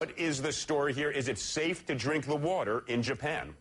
What is the story here? Is it safe to drink the water in Japan?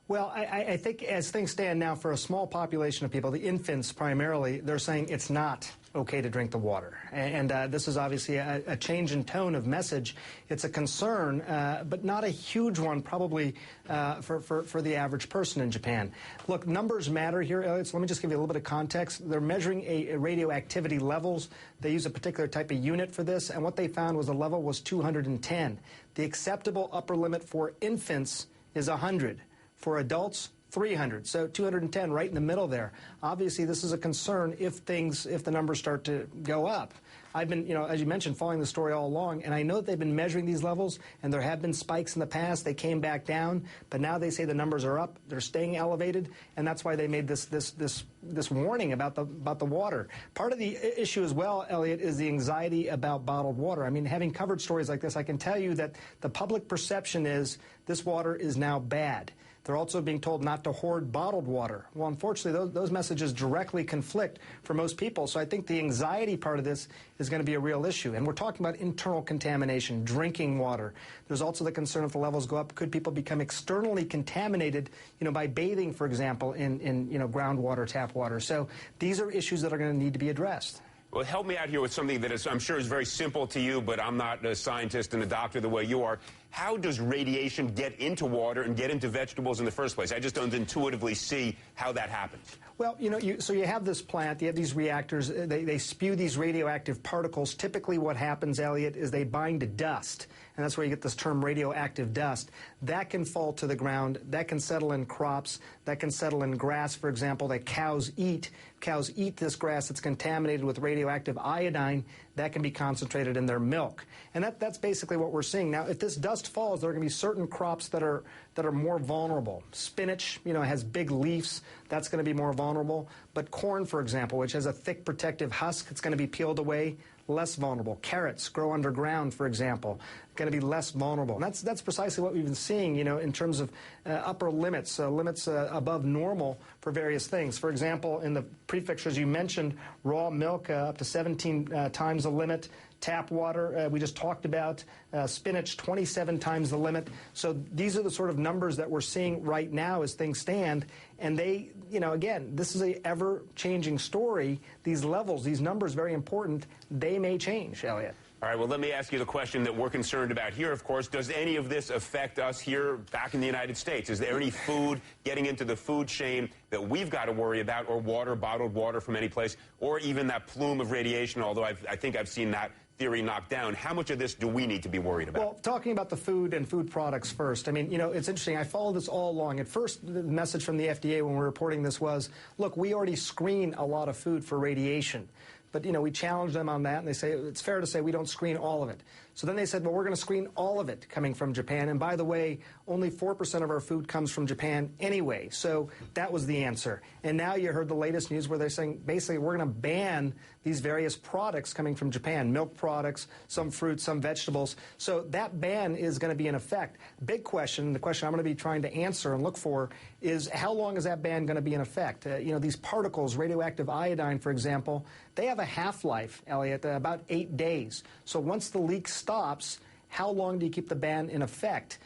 Well, I think as things stand now, for a small population of people, the infants primarily, they're saying it's not okay to drink the water. And this is obviously a change in tone of message. It's a concern, but not a huge one probably for the average person in Japan. Look, numbers matter here, Elliot, so let me just give you a little bit of context. They're measuring a radioactivity levels. They use a particular type of unit for this, and what they found was the level was 210. The acceptable upper limit for infants is 100. For adults, 300, so 210 right in the middle there. Obviously, this is a concern if the numbers start to go up. I've been, as you mentioned, following the story all along, and I know that they've been measuring these levels, and there have been spikes in the past. They came back down, but now they say the numbers are up. They're staying elevated, and that's why they made this warning about the water. Part of the issue as well, Elliot, is the anxiety about bottled water. I mean, having covered stories like this, I can tell you that the public perception is this water is now bad. They're also being told not to hoard bottled water. Well, unfortunately, those messages directly conflict for most people. So I think the anxiety part of this is going to be a real issue. And we're talking about internal contamination, drinking water. There's also the concern if the levels go up, could people become externally contaminated, by bathing, for example, in groundwater, tap water. So these are issues that are going to need to be addressed. Well, help me out here with something that I'm sure is very simple to you, but I'm not a scientist and a doctor the way you are. How does radiation get into water and get into vegetables in the first place? I just don't intuitively see how that happens. Well, so you have this plant, you have these reactors, they spew these radioactive particles. Typically what happens, Elliot, is they bind to dust, and that's where you get this term radioactive dust. That can fall to the ground, that can settle in crops, that can settle in grass, for example, that cows eat. Cows eat this grass that's contaminated with radioactive iodine. That can be concentrated in their milk. And that's basically what we're seeing. Now, if this dust falls, there are going to be certain crops that are more vulnerable. Spinach, has big leaves. That's going to be more vulnerable. But corn, for example, which has a thick protective husk, it's going to be peeled away, less vulnerable. Carrots grow underground, for example, going to be less vulnerable. And that's precisely what we've been seeing, in terms of upper limits, limits above normal for various things. For example, in the prefixtures you mentioned, raw milk up to 17 times the limit. Tap water, we just talked about, spinach, 27 times the limit. So these are the sort of numbers that we're seeing right now as things stand. And they, again, this is a ever-changing story. These levels, these numbers, very important. They may change, Elliot. All right, well, let me ask you the question that we're concerned about here, of course. Does any of this affect us here back in the United States? Is there any food getting into the food chain that we've got to worry about, or water, bottled water from any place, or even that plume of radiation, although I think I've seen that theory knocked down? How much of this do we need to be worried about? Well, talking about the food and food products first, I mean, it's interesting. I followed this all along. At first, the message from the FDA when we were reporting this was, look, we already screen a lot of food for radiation. But, we challenged them on that, and they say it's fair to say we don't screen all of it. So then they said, well, we're going to screen all of it coming from Japan. And by the way, only 4% of our food comes from Japan anyway. So that was the answer. And now you heard the latest news where they're saying, basically, we're going to ban these various products coming from Japan, milk products, some fruits, some vegetables. So that ban is going to be in effect. Big question, the question I'm going to be trying to answer and look for is how long is that ban going to be in effect? These particles, radioactive iodine, for example, they have a half-life, Elliot, about 8 days. So once the leak stops, how long do you keep the ban in effect?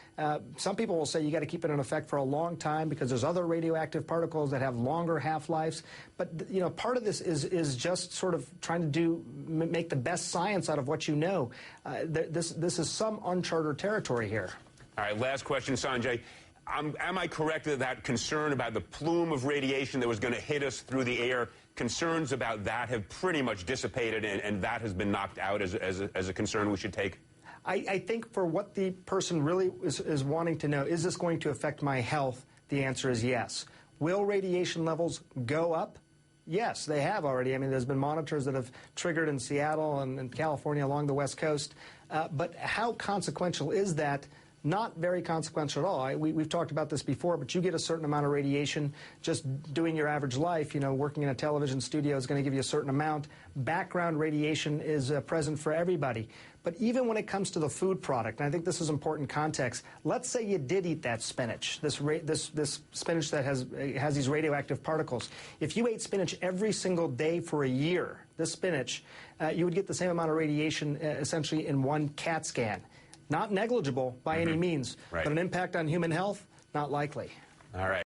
Some people will say you got to keep it in effect for a long time because there's other radioactive particles that have longer half-lives. But, part of this is just sort of trying to make the best science out of what you know. This is some uncharted territory here. All right, last question, Sanjay. Am I correct that concern about the plume of radiation that was going to hit us through the air, concerns about that have pretty much dissipated, and that has been knocked out as a concern we should take? I think for what the person really is wanting to know, is this going to affect my health? The answer is yes. Will radiation levels go up? Yes, they have already. I mean, there's been monitors that have triggered in Seattle and California along the West Coast. But how consequential is that? Not very consequential at all. We've talked about this before, but you get a certain amount of radiation. Just doing your average life, working in a television studio is going to give you a certain amount. Background radiation is present for everybody. But even when it comes to the food product, and I think this is important context, let's say you did eat that spinach, this spinach that has these radioactive particles. If you ate spinach every single day for a year, this spinach, you would get the same amount of radiation essentially in one CAT scan. not negligible by any means, Right. but an impact on human health, not likely. All right.